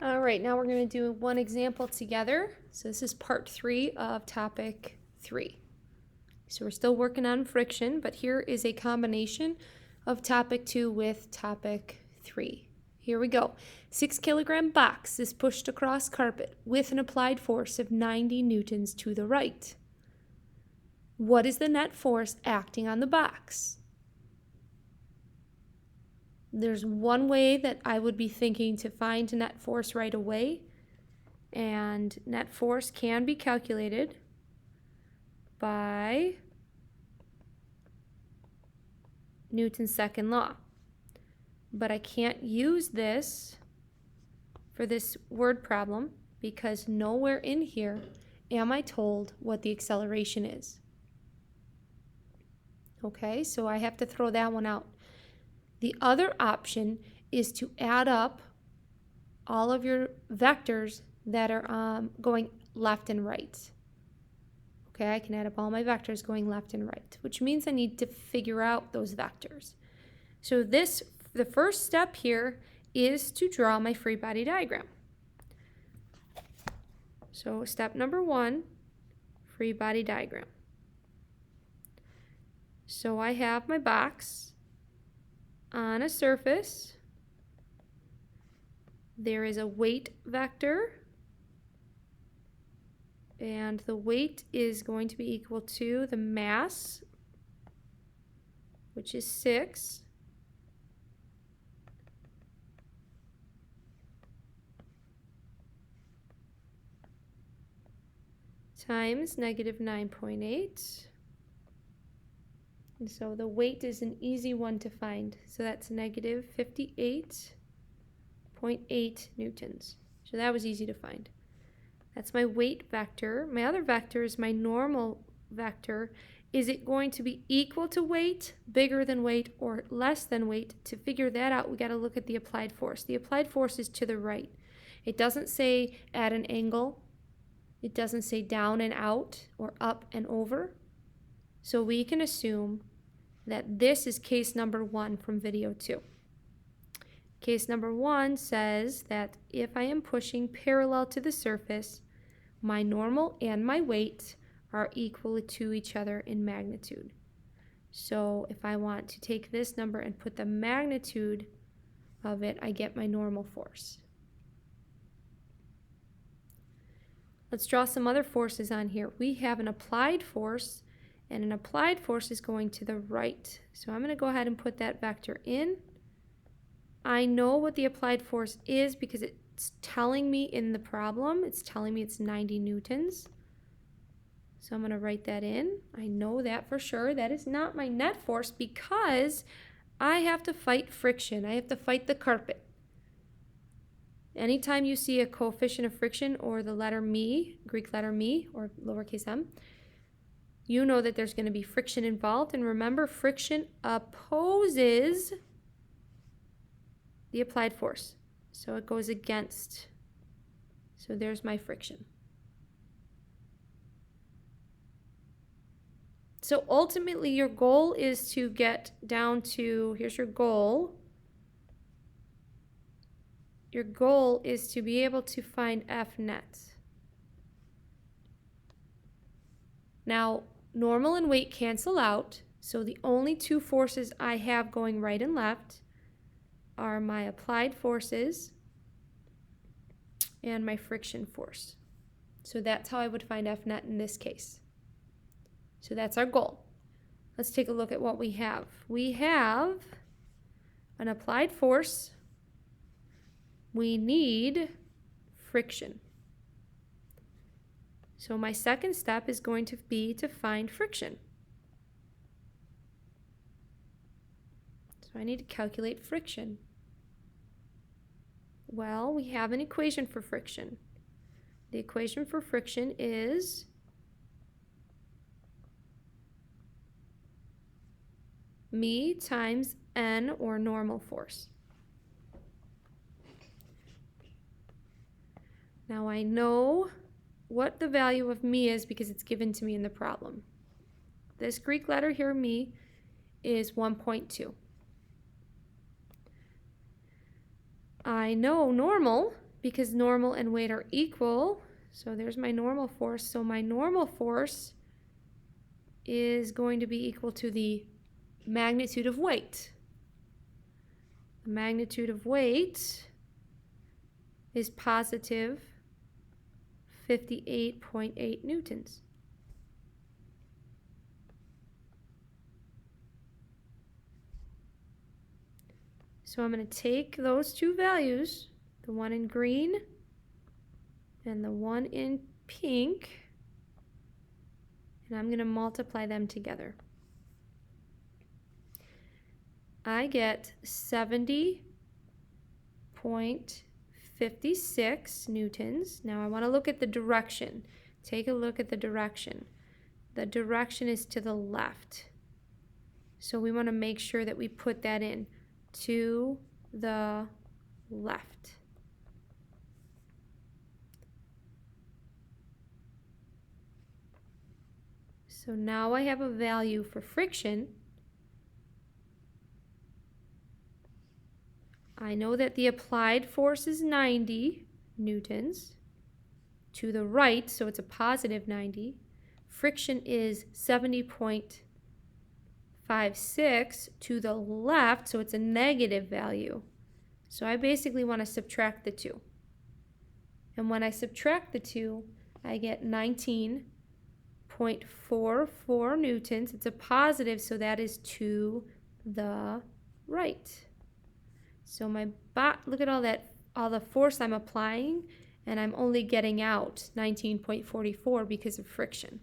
All right, now we're going to do one example together. So this is part 3 of topic 3. So we're still working on friction, but here is a combination of topic 2 with topic 3. Here we go. 6-kilogram box is pushed across carpet with an applied force of 90 newtons to the right. What is the net force acting on the box? There's one way that I would be thinking to find net force right away, and net force can be calculated by Newton's second law. But I can't use this for this word problem because nowhere in here am I told what the acceleration is. Okay, so I have to throw that one out. The other option is to add up all of your vectors that are going left and right. Okay, I can add up all my vectors going left and right, which means I need to figure out those vectors. So the first step here is to draw my free body diagram. So step number 1, free body diagram. So I have my box on a surface. There is a weight vector, and the weight is going to be equal to the mass, which is 6, times negative 9.8. And so the weight is an easy one to find. So that's negative 58.8 newtons. So that was easy to find. That's my weight vector. My other vector is my normal vector. Is it going to be equal to weight, bigger than weight, or less than weight? To figure that out, we got to look at the applied force. The applied force is to the right. It doesn't say at an angle. It doesn't say down and out or up and over. So we can assume that this is case number 1 from video 2. Case number 1 says that if I am pushing parallel to the surface, my normal and my weight are equal to each other in magnitude. So if I want to take this number and put the magnitude of it, I get my normal force. Let's draw some other forces on here. We have an applied force, and an applied force is going to the right. So I'm going to go ahead and put that vector in. I know what the applied force is because it's telling me in the problem. It's telling me it's 90 newtons. So I'm going to write that in. I know that for sure. That is not my net force because I have to fight friction. I have to fight the carpet. Anytime you see a coefficient of friction or the letter me, Greek letter me, or lowercase m, you know that there's going to be friction involved. And remember, friction opposes the applied force. So it goes against. So there's my friction. So ultimately, your goal is to get down to, here's your goal. Your goal is to be able to find F net. Now, normal and weight cancel out, so the only two forces I have going right and left are my applied forces and my friction force. So that's how I would find F net in this case. So that's our goal. Let's take a look at what we have. We have an applied force. We need friction. So my second step is going to be to find friction. So I need to calculate friction. Well, we have an equation for friction. The equation for friction is me times N, or normal force. Now I know what the value of me is because it's given to me in the problem. This Greek letter here, me, is 1.2. I know normal because normal and weight are equal, so there's my normal force. So my normal force is going to be equal to the magnitude of weight. The magnitude of weight is positive 58.8 newtons. So I'm going to take those two values, the one in green and the one in pink, and I'm going to multiply them together. I get 70.56 newtons. Now I want to look at the direction. Take a look at the direction. The direction is to the left. So we want to make sure that we put that in to the left. So now I have a value for friction. I know that the applied force is 90 newtons to the right, so it's a positive 90. Friction is 70.56 to the left, so it's a negative value. So I basically want to subtract the two. And when I subtract the two, I get 19.44 newtons. It's a positive, so that is to the right. So look at all the force I'm applying, and I'm only getting out 19.44 because of friction.